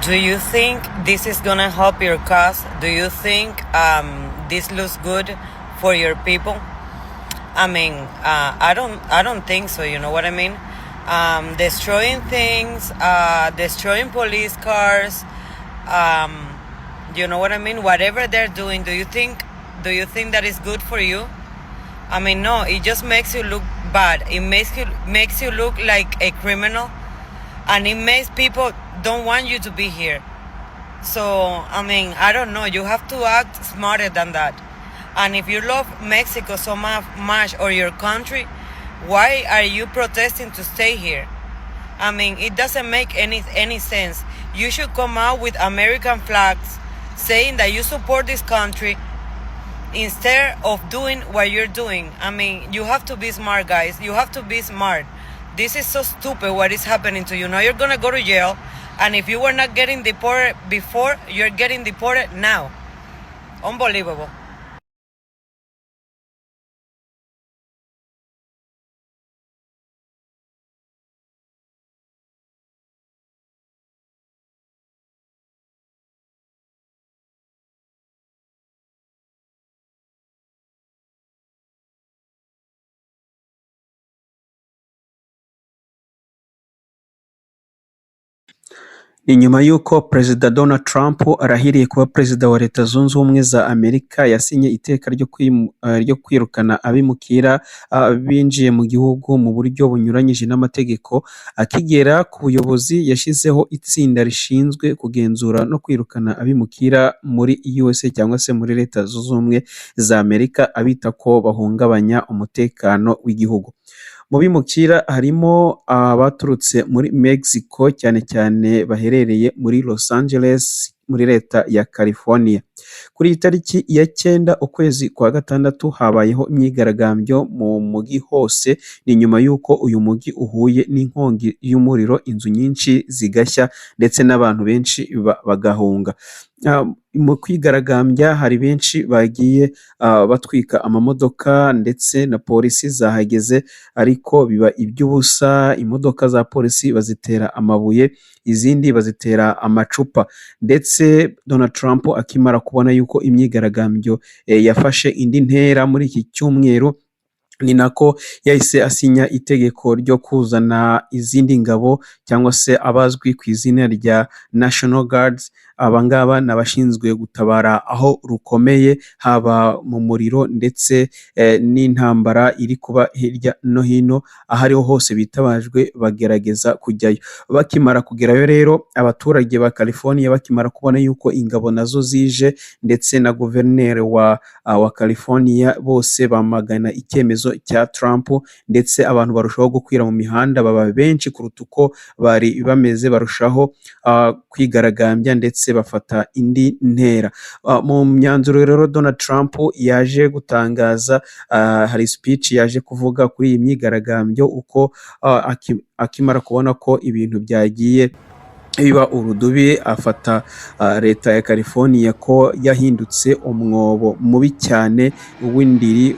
Do you think this is gonna help your cause? Do you think this looks good for your people? I mean, I don't think so. You know what I mean? Destroying things, destroying police cars. You know what I mean? Whatever they're doing, do you think that is good for you? I mean, no. It just makes you look bad. It makes you look like a criminal, and it makes people don't want you to be here. So, I mean, I don't know. You have to act smarter than that. And if you love Mexico so much or your country, why are you protesting to stay here? I mean, it doesn't make any sense. You should come out with American flags saying that you support this country instead of doing what you're doing. I mean, you have to be smart, guys. You have to be smart. This is so stupid what is happening to you. Now you're going to go to jail. And if you were not getting deported before, you're getting deported now. Unbelievable. Ni nyuma y'uko Perezida Donald Trump arahiriye kuba Perezida wa Leta Zunze Ubumwe za Amerika, yasinye iteka ryo kwirukana abimukira binjiye mu gihugu mu buryo bunyuranyije n'amategeko. Akigera ku buyobozi, yashyizeho itsinda rishinzwe kugenzura no kwirukana abimukira muri USA cyangwa se muri Leta Zunze Ubumwe za Amerika, abita ko bahungabanya umutekano w'igihugu. Mu bimukira harimo abaturutse muri Mexico, cyane cyane baherereye muri Los Angeles muri Leta ya California. Kuri iyi tariki ya 9 ukwezi kwa gatandatu habayeho imyigaragambyo mu mugi hose. Ni nyuma y'uko uyu mugi uhuye n'inkongi y'umuriro, inzu nyinshi zigashya ndetse n'abantu benshi bagahunga. Mu kwigaragambya hari benshi bagiye batwika amamodoka ndetse na polisi zahageze, ariko biba iby'ubusa. Imodoka za polisi bazitera amabuye, izindi bazitera amacupa. Ndetse Donald Trump akimara kubona yuko imyigaragambyo yafashe indi ntera muri iki cyumweru, ni nako yahise asinya itegeko ryo kuzana izindi ngabo cyangwa se abazwi ku izina rya National Guards. Abangaba n'abashinzwe gutabara aho rukomeye, haba mu muriro ndetse n'intambara iri kuba hirya no hino. Ahariho hose bitabajwe bagerageza kujyayo. Bakimara kugerayo rero, abaturage ba California bakimara kubona yuko ingabo nazo zije ndetse na guverineri wa California, bose bamagana icyemezo cya Trump, ndetse abantu barushaho gukwira mu mihanda, baba benshi kuruta uko bari bameze, barushaho kwigaragambya ndetse bafata indi ntera. Mu myanzuro rero Donald Trump yaje gutangaza, hari speech yaje kuvuga kuri iyi myigaragambyo, uko akimara kubona ko ibintu byagiye biba urudubi, afata Leta ya California ko yahindutse umwobo mubi cyane w'indiri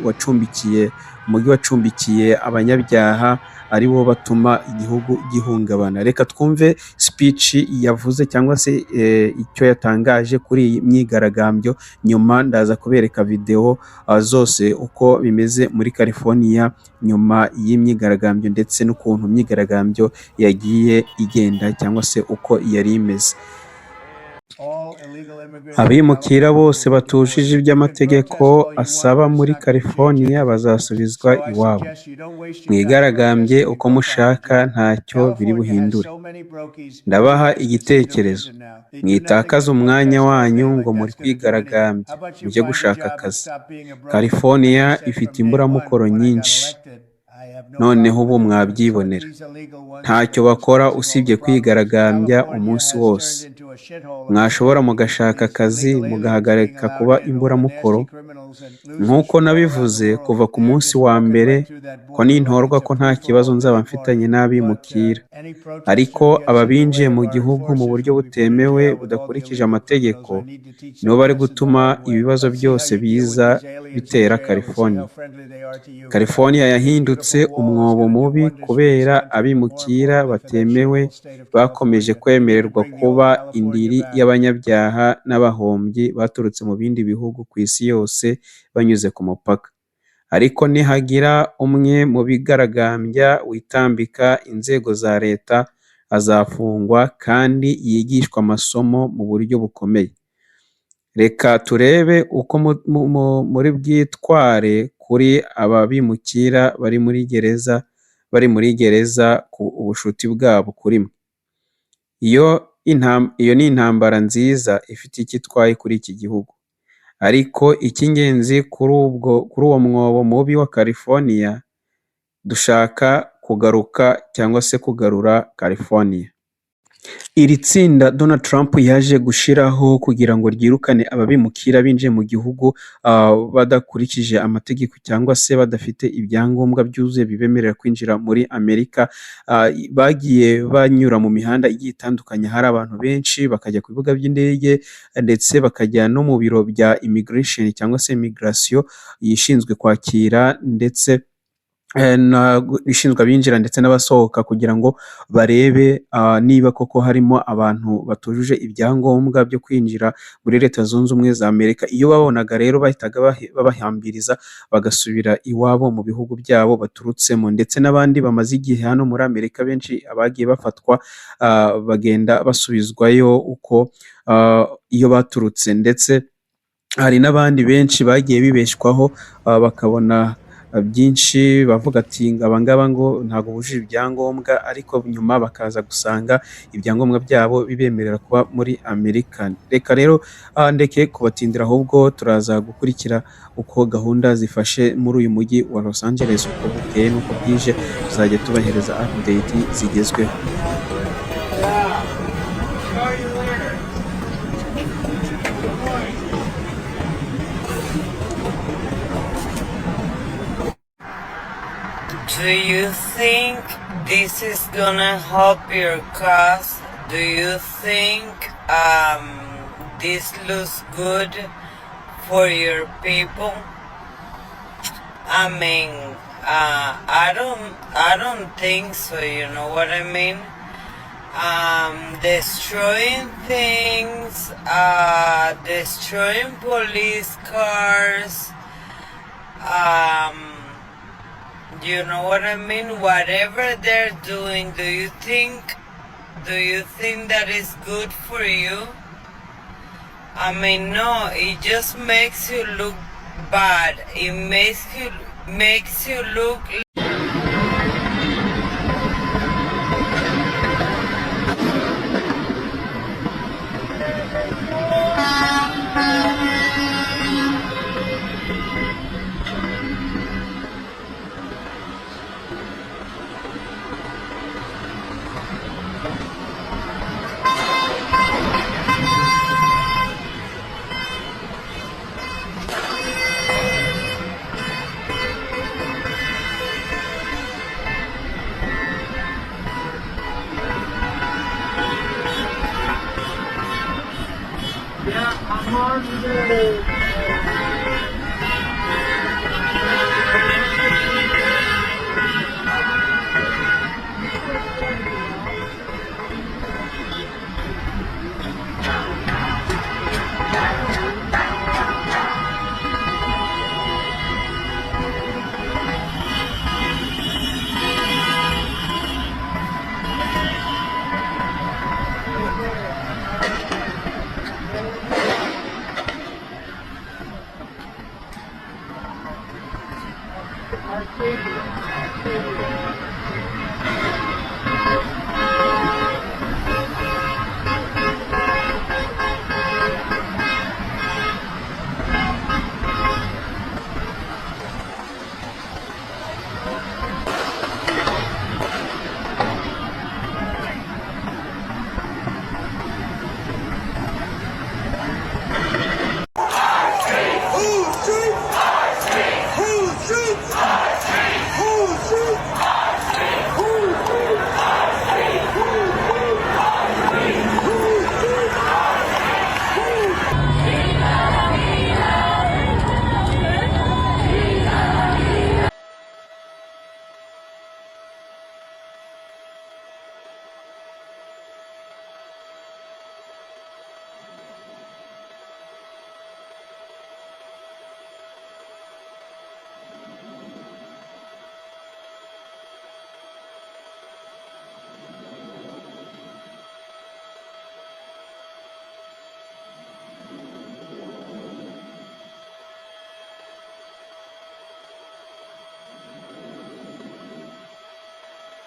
umujyi wacumbikiye abanyabyaha, aribo batuma igihugu gihungabana. Reka twumve speech yavuze cyangwa se icyo yatangaje kuri iyi myigaragambyo, nyuma ndaza kubereka video zose uko bimeze muri California nyuma y'imyigaragambyo ndetse n'ukuntu imyigaragambyo yagiye igenda cyangwa se uko yari imeze. abimukira bose batujuje ibyo amategeko asaba muri California bazasubizwa iwabo. Mwigaragambye uko mushaka ntacyo biri buhindure. Ndabaha igitekerezo. Mwitakaza umwanya wanyu ngo muri kwigaragambya, mujye gushaka akazi. California ifite imburamukoro nyinshi. Noneho ubu mwabyibonera. Ntacyo bakora usibye kwigaragambya umunsi wose. Mwashobora mugashaka akazi mugahagarika kuba imburamukoro. Nk'uko nabivuze kuva ku munsi wa mbere ko nintorwa ko nta kibazo nzaba mfitanye n'abimukira. Ariko aba binjiye mu gihugu mu buryo butemewe budakurikije amategeko nibo bari gutuma ibibazo byose biza bitera California. California yahindutse umwobo mubi kubera abimukira batemewe bakomeje kwemererwa kuba indiri y'abanyabyaha n'abahombyi baturutse mu bindi bihugu ku isi yose banyuze ku mupaka. Ariko nihagira umwe mu bigaragambya witambika inzego za leta azafungwa kandi yigishwa amasomo mu buryo bukomeye. Reka turebe uko muri bwitware kuri aba bimukira bari muri gereza ku ubushuti bwabo kuri mwe. Iyo ni intambara nziza ifite icyo itwaye kuri iki gihugu. Ariko icy'ingenzi kuri uwo mwobo mubi wa California, dushaka kugaruka cyangwa se kugarura California. Iri tsinda Donald Trump yaje gushiraho kugira ngo ryirukane ababimukira binjiye mu gihugu badakurikije amategeko cyangwa se badafite ibyangombwa byuzuye bibemerera kwinjira muri Amerika. Bagiye banyura mu mihanda igiye itandukanye, hari abantu benshi bakajya ku bibuga by'indege ndetse bakajya no mu biro bya immigration cyangwa se immigration yishinzwe kwakira ndetse ishinzwe abinjira ndetse n'abasohoka kugira ngo barebe niba koko harimo abantu batujuje ibyangombwa byo kwinjira muri Leta Zunze Ubumwe za Amerika. Iyo babonaga rero bahitaga babahambiriza bagasubira iwabo mu bihugu byabo baturutsemo, ndetse n'abandi bamaze igihe hano muri Amerika benshi abagiye bafatwa bagenda basubizwayo uko iyo baturutse, ndetse hari n'abandi benshi bagiye bibeshwaho bakabona byinshi bavuga ati abangaba ngo ntabwo bujuje ibyangombwa, ariko nyuma bakaza gusanga ibyangombwa byabo bibemerera kuba muri Amerika. Reka rero ndeke kubatindira, ahubwo turaza gukurikira uko gahunda zifashe muri uyu mujyi wa Los Angeles, uko bukeye n'uko bwije tuzajya tubahereza update zigezweho. Do you think this is gonna help your cause? Do you think this looks good for your people? I mean, I don't think so. You know what I mean? Destroying things, destroying police cars. You know what I mean? Whatever they're doing, do you think that is good for you? I mean, no, it just makes you look bad. It makes you look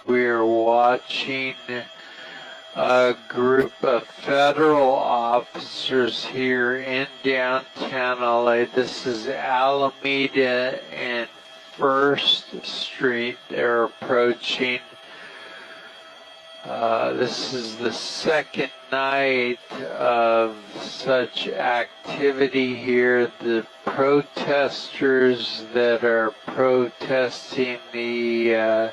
we're watching a group of federal officers here in downtown LA. This is Alameda and First Street. They're approaching. This is the second night of such activity here. The protesters that are protesting the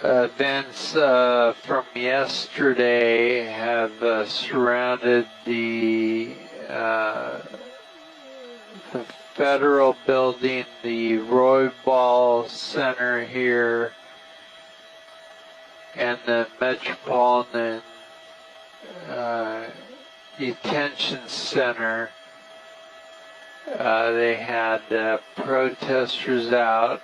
events from yesterday have surrounded the federal building, the Roybal Center here, and the Metropolitan Detention Center. They had protesters out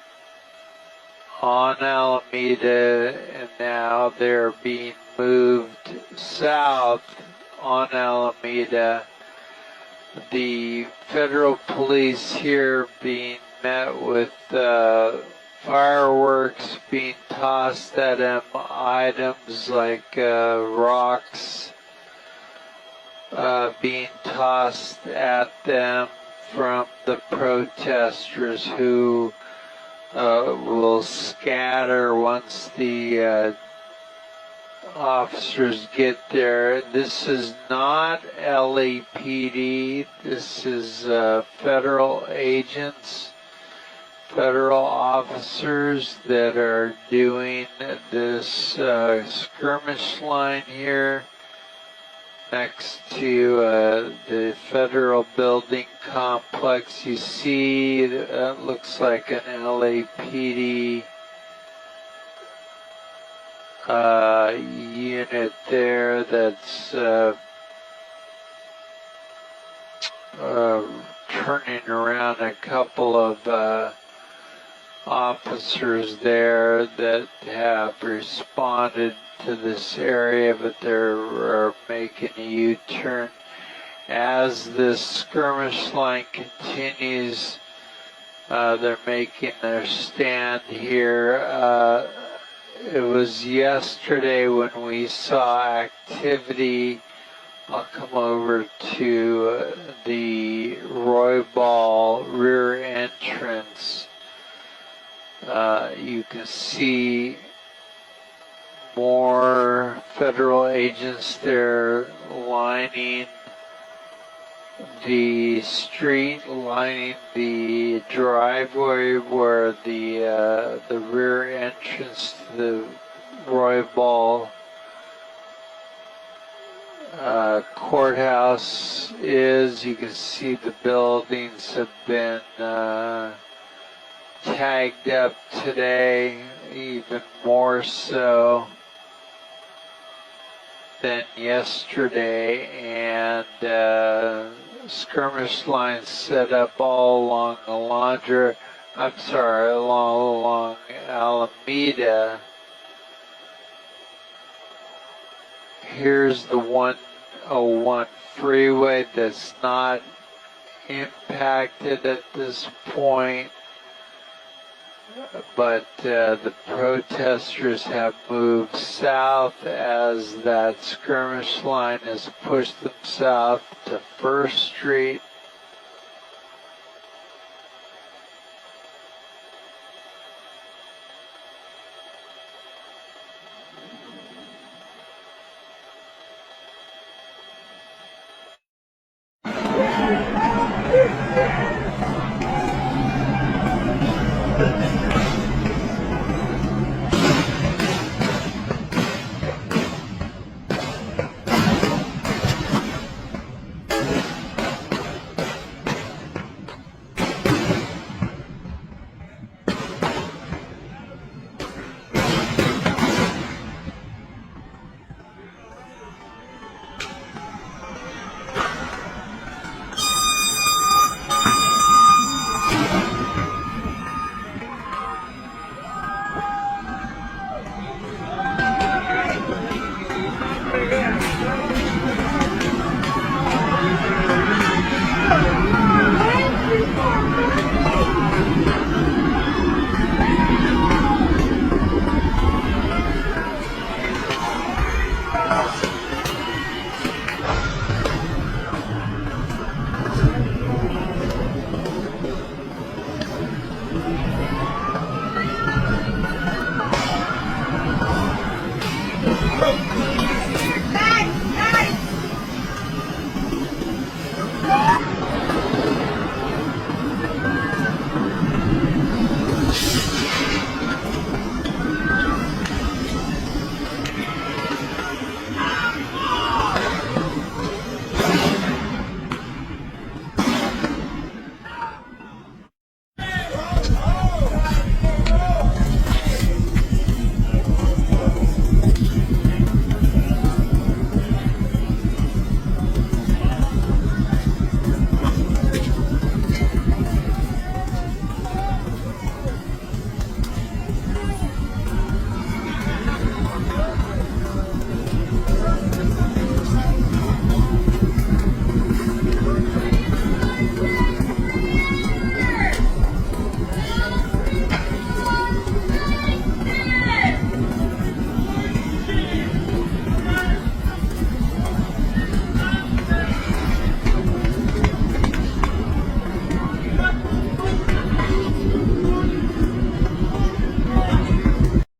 on Alameda, and now they're being moved south on Alameda. The federal police here being met with fireworks being tossed at them, items like rocks being tossed at them from the protesters, who will scatter once the officers get there. This is not LAPD. This is federal agents, federal officers that are doing this skirmish line here next to the federal building complex. You see that looks like an LAPD unit there that's turning around. A couple of officers there that have responded to this area, but they're making a U-turn. As this skirmish line continues, they're making their stand here. It was yesterday when we saw activity. I'll come over to the Roybal rear entrance. You can see more federal agents there lining the street, lining the driveway where the rear entrance to the Roybal courthouse is. You can see the buildings have been tagged up today, even more so than yesterday, and skirmish lines set up all along along Alameda. Here's the 101 freeway that's not impacted at this point, but the protesters have moved south as that skirmish line has pushed them south to First Street.